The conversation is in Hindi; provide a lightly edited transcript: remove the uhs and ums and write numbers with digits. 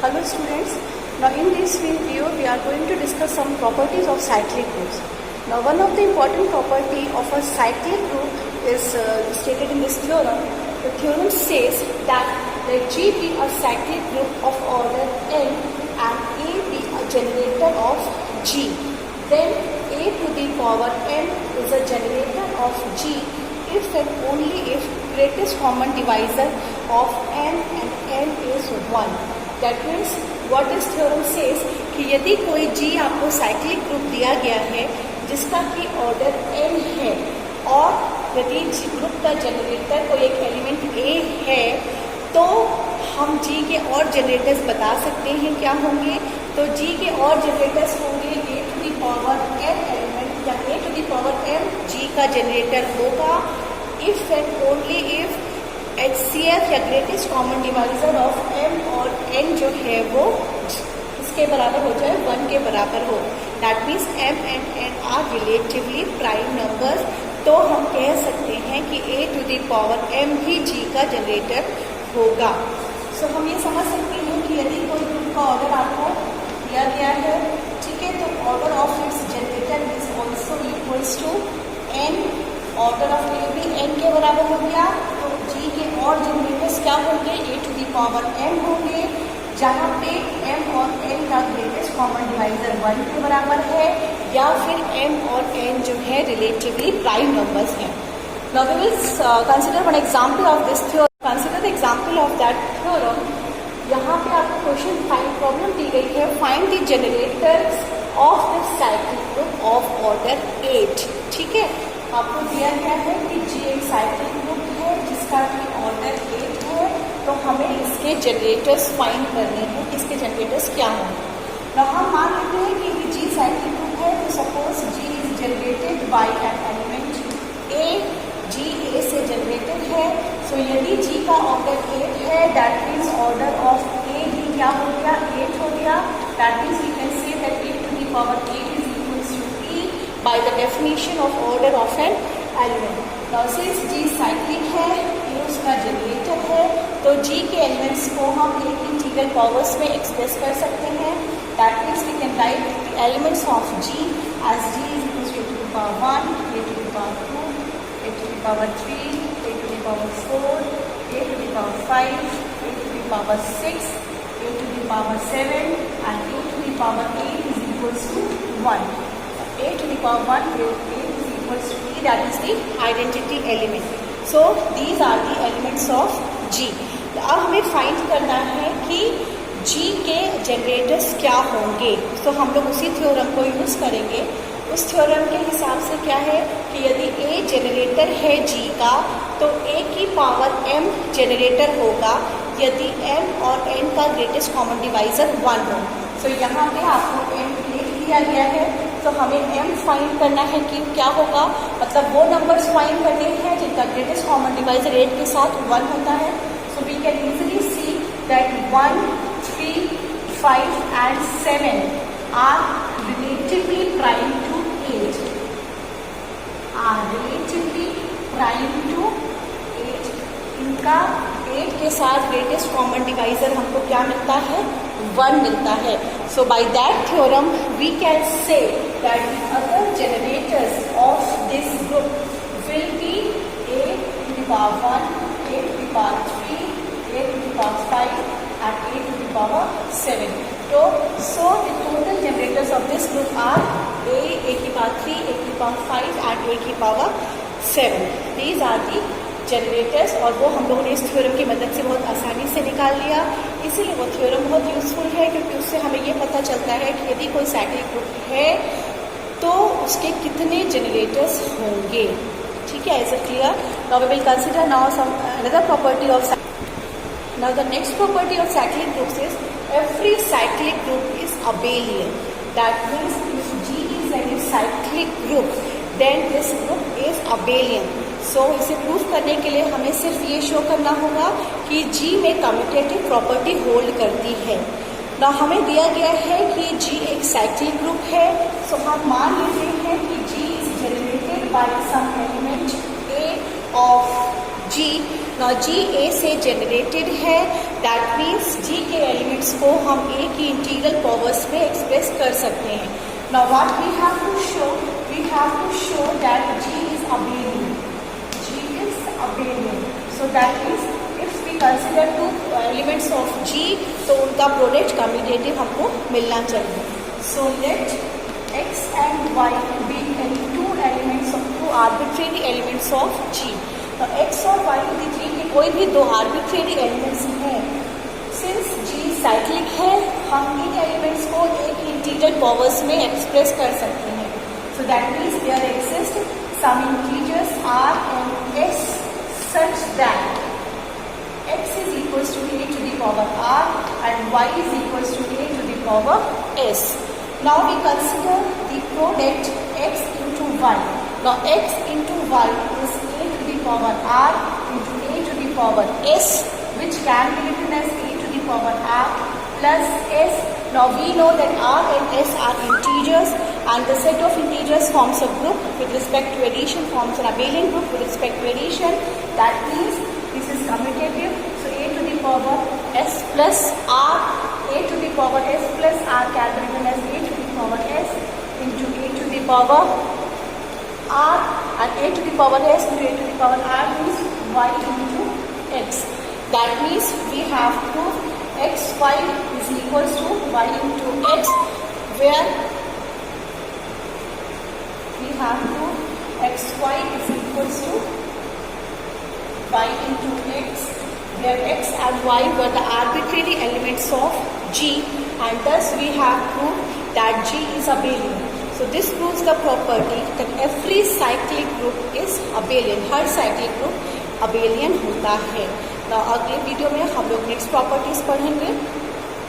Hello students, now in this video we are going to discuss some properties of cyclic groups. Now one of the important property of a cyclic group is stated in this theorem. The theorem says that let G be a cyclic group of order n and A be a generator of G. Then A to the power n is a generator of G if and only if greatest common divisor of n and n is 1. That means what this theorem says कि यदि कोई G आपको साइक्लिक ग्रुप दिया गया है जिसका कि ऑर्डर n है और यदि G ग्रुप का जनरेटर कोई एक एलिमेंट A है तो हम G के और जनरेटर्स बता सकते हैं क्या होंगे. तो G के और जनरेटर्स होंगे A to the power n element या A to the power m G का जनरेटर होगा if and only if HCF या greatest common divisor of m और n जो है वो इसके बराबर हो जाए 1 के बराबर हो. That means m and n are relatively prime numbers. तो हम कह सकते हैं कि A to the power m भी G का जनरेटर होगा. सो हम ये समझ सकते हैं कि यदि कोई ग्रुप का ऑर्डर आपको दिया गया है, ठीक है, तो order of its generator is also equals to n. Order of A भी n के बराबर हो गया तो G के और जनरेटर्स क्या होंगे A to the power m होंगे जहाँ पे m और n का ग्रेटेस्ट कॉमन डिवाइजर 1 के बराबर है या फिर m और n जो है रिलेटिवली प्राइम नंबर्स हैं. Now we will consider one example of this theorem. Consider the example of that theorem. यहाँ पे आपको क्वेश्चन फाइंड प्रॉब्लम दी गई है. Find the generators of this cyclic group of order 8. ठीक है, आपको दिया गया है कि G एक साइक्लिक ग्रुप है जिसका कि ऑर्डर 8 है तो हमें इसके जनरेटर्स फाइंड करने हैं कि इसके जनरेटर्स क्या होंगे. तो हम मान लेते हैं कि G साइक्लिक ग्रुप है तो suppose G is generated by an element A. G A से जनरेटेड है. सो यदि G का ऑर्डर 8 है that means order of A भी क्या हो गया 8 हो गया. That means we can say that A to the power 8 is equals to E by the definition of order of an element. Now since G cyclic है, A उसका जनरेटर है तो G के एलिमेंट्स को हम एक इंटीग्रल पावर्स में एक्सप्रेस कर सकते हैं. That means we can write the elements of G as G is equals to A to the power 1, A to the power 2, A to the power 3, A to the power 4, A to the power 5, A to the power 6, A to the power 7 and A to the power 8 is equals to 1. A to the power 1 where A is equals to E, that is the identity element. So these are the elements of G. अब हमें फाइंड करना है कि G के जनरेटर्स क्या होंगे. तो हम लोग उसी थ्योरम को यूज़ करेंगे. उस थ्योरम के हिसाब से क्या है कि यदि A जनरेटर है G का तो A की पावर m जनरेटर होगा यदि m और n का ग्रेटेस्ट कॉमन डिवाइजर 1 हो. तो यहाँ पे आपको m दिया गया है तो हमें m फाइंड करना है कि क्या होगा. मतलब वो नंबर्स फाइंड करने हैं जिनका ग्रेटेस्ट कॉमन डिवाइजर 8 के साथ 1 होता है. So we can easily see that 1, 3, 5 and 7 are relatively prime to 8. Are relatively prime to 8. इनका 8 के साथ ग्रेटेस्ट कॉमन डिवाइजर हमको क्या मिलता है 1 मिलता है. So by that theorem we can say that the other generators of this group will be A to the power 1, A to the power 3, A to the power 5 and A to the power 7. So the total generators of this group are A की power 3, A की power 5 and A की power 7. These are the generators और वो हम लोगों ने इस थ्योरम की मदद से बहुत आसानी से निकाल लिया. इसीलिए वो थ्योरम बहुत यूज़फुल है क्योंकि उससे हमें ये पता चलता है कि यदि कोई साइक्लिक ग्रुप है तो उसके कितने जनरेटर्स होंगे. ठीक है, is it clear? Now we will consider now some another property of. Now the next property of cyclic groups is every cyclic group is abelian. That means if G is any cyclic group then this group is abelian. So इसे प्रूफ करने के लिए हमें सिर्फ ये शो करना होगा कि G में कम्यूटेटिव प्रॉपर्टी होल्ड करती है. ना हमें दिया गया है कि G एक साइक्लिक ग्रुप है. सो हम मान लेते हैं कि G is generated by some element A of G now G A से जनरेटेड है, दैट मीन्स जी के एलिमेंट्स को हम ए की इंटीग्रल पावर्स में एक्सप्रेस कर सकते हैं. Now what we have to show, we have to show that G is abelian. G is abelian. So that means if we consider two elements of G, तो उनका प्रोडक्ट कम्यूटेटिव हमको मिलना चाहिए. So let x and y be two elements of two arbitrary elements of G. तो x और y यदि G के कोई भी दो arbitrary elements हैं, since G cyclic है, हम इन elements को एक integral powers में express कर सकते हैं. So that means there exist some integers r and s such that x is equals to a to the power r and y is equals to a to the power s. Now we consider the product x into y. Now x into y is a to the power r into a to the power s, which can be written as a to the power r plus s. Now we know that r and s are integers, and the set of integers forms a group with respect to addition, forms an abelian group with respect to addition. That means this is commutative. So a to the power s plus r, a to the power s plus r can be written as a to the power s into a to the power r, and a to the power s into a to the power r means y into x. That means we have to xy is equals to y into x, where we have to xy is equals to y into x, where x and y were the arbitrary elements of G, and thus we have proved that G is abelian. So this proves the property that every cyclic group is abelian. Her cyclic group abelian होता है. Now अगले वीडियो में हम लोग नेक्स्ट प्रॉपर्टीज पढ़ेंगे.